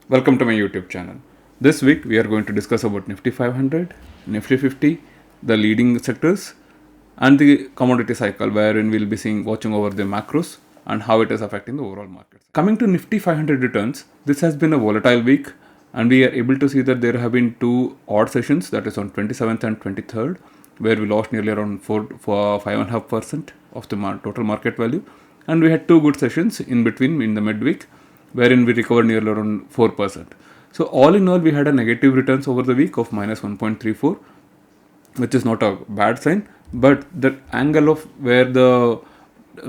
Welcome to my YouTube channel. This week we are going to discuss about Nifty 500, Nifty 50, the leading sectors, and the commodity cycle wherein we'll be watching over the macros and how it is affecting the overall market. Coming to Nifty 500 returns, this has been a volatile week and we are able to see that there have been two odd sessions, that is on 27th and 23rd, where we lost nearly around 5.5% of the total market value, and we had two good sessions in between in the midweek wherein we recovered nearly around 4%. So all in all, we had a negative returns over the week of minus 1.34, which is not a bad sign, but the angle of where the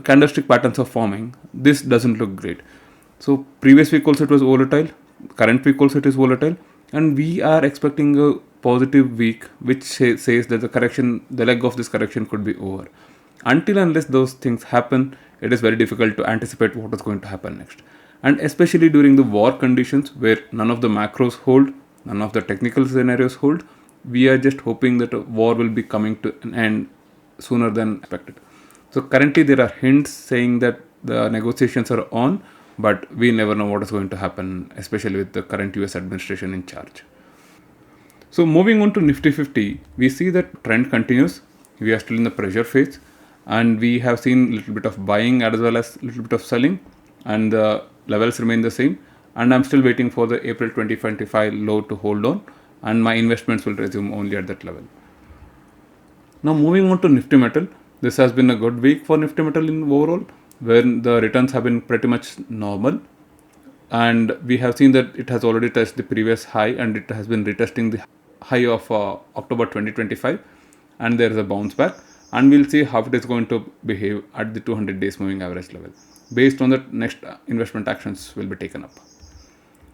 candlestick patterns are forming, this doesn't look great. So previous week also it was volatile, current week also it is volatile, and we are expecting a positive week which says that the leg of this correction could be over. Until unless those things happen, it is very difficult to anticipate what is going to happen next. And especially during the war conditions where none of the macros hold, none of the technical scenarios hold, we are just hoping that a war will be coming to an end sooner than expected. So currently there are hints saying that the negotiations are on, but we never know what is going to happen, especially with the current US administration in charge. So moving on to Nifty 50, we see that trend continues. We are still in the pressure phase and we have seen a little bit of buying as well as a little bit of selling, and the levels remain the same, and I'm still waiting for the April 2025 low to hold on, and my investments will resume only at that level. Now moving on to Nifty Metal, this has been a good week for Nifty Metal in overall, where the returns have been pretty much normal, and we have seen that it has already touched the previous high and it has been retesting the high of October 2025, and there is a bounce back, and we'll see how it is going to behave at the 200 days moving average level. Based on that, next investment actions will be taken up.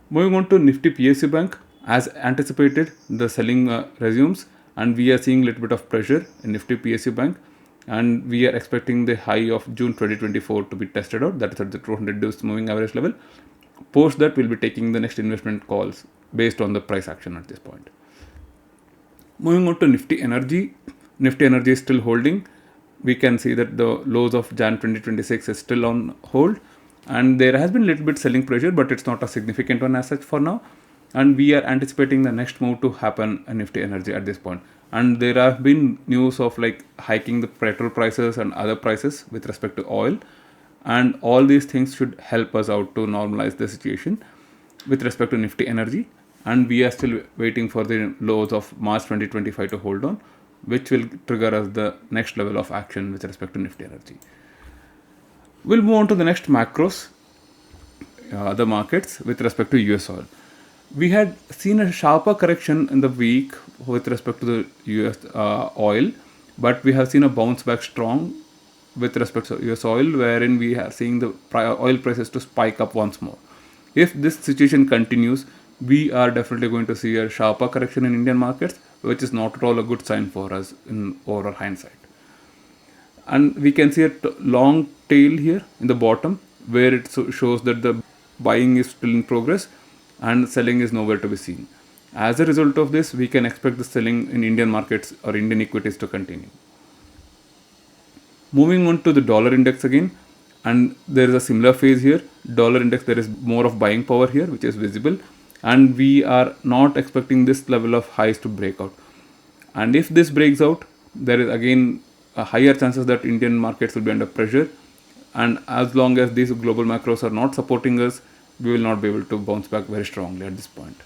Moving on to Nifty PSU Bank, as anticipated, the selling resumes, and we are seeing a little bit of pressure in Nifty PSU Bank, and we are expecting the high of June 2024 to be tested out, that is at the 200 days moving average level. Post that, we'll be taking the next investment calls based on the price action at this point. Moving on to Nifty Energy, Nifty Energy is still holding. We can see that the lows of Jan 2026 is still on hold, and there has been a little bit selling pressure, but it's not a significant one as such for now, and we are anticipating the next move to happen in Nifty Energy at this point. And there have been news of like hiking the petrol prices and other prices with respect to oil, and all these things should help us out to normalize the situation with respect to Nifty Energy, and we are still waiting for the lows of March 2025 to hold on, which will trigger us the next level of action with respect to Nifty Energy. We'll move on to the next macros, the markets with respect to US oil. We had seen a sharper correction in the week with respect to the US oil, but we have seen a bounce back strong with respect to US oil, wherein we are seeing the oil prices to spike up once more. If this situation continues, we are definitely going to see a sharper correction in Indian markets, which is not at all a good sign for us in overall hindsight. And we can see a long tail here in the bottom, where it shows that the buying is still in progress and selling is nowhere to be seen. As a result of this, we can expect the selling in Indian markets or Indian equities to continue. Moving on to the dollar index again, and there is a similar phase here. Dollar index, there is more of buying power here, which is visible, and we are not expecting this level of highs to break out. And if this breaks out, there is again a higher chances that Indian markets will be under pressure, and as long as these global macros are not supporting us, we will not be able to bounce back very strongly at this point.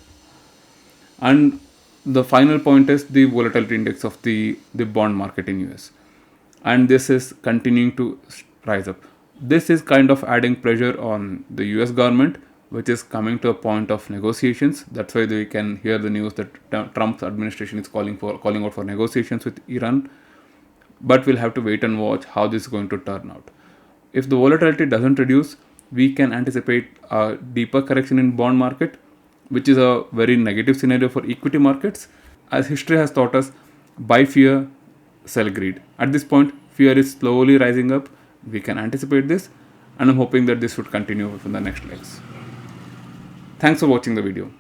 And the final point is the volatility index of the bond market in US, and this is continuing to rise up. This is kind of adding pressure on the US government, which is coming to a point of negotiations. That's why we can hear the news that Trump's administration is calling out for negotiations with Iran. But we'll have to wait and watch how this is going to turn out. If the volatility doesn't reduce, we can anticipate a deeper correction in bond market, which is a very negative scenario for equity markets. As history has taught us, buy fear, sell greed. At this point, fear is slowly rising up. We can anticipate this, and I'm hoping that this would continue for the next legs. Thanks for watching the video.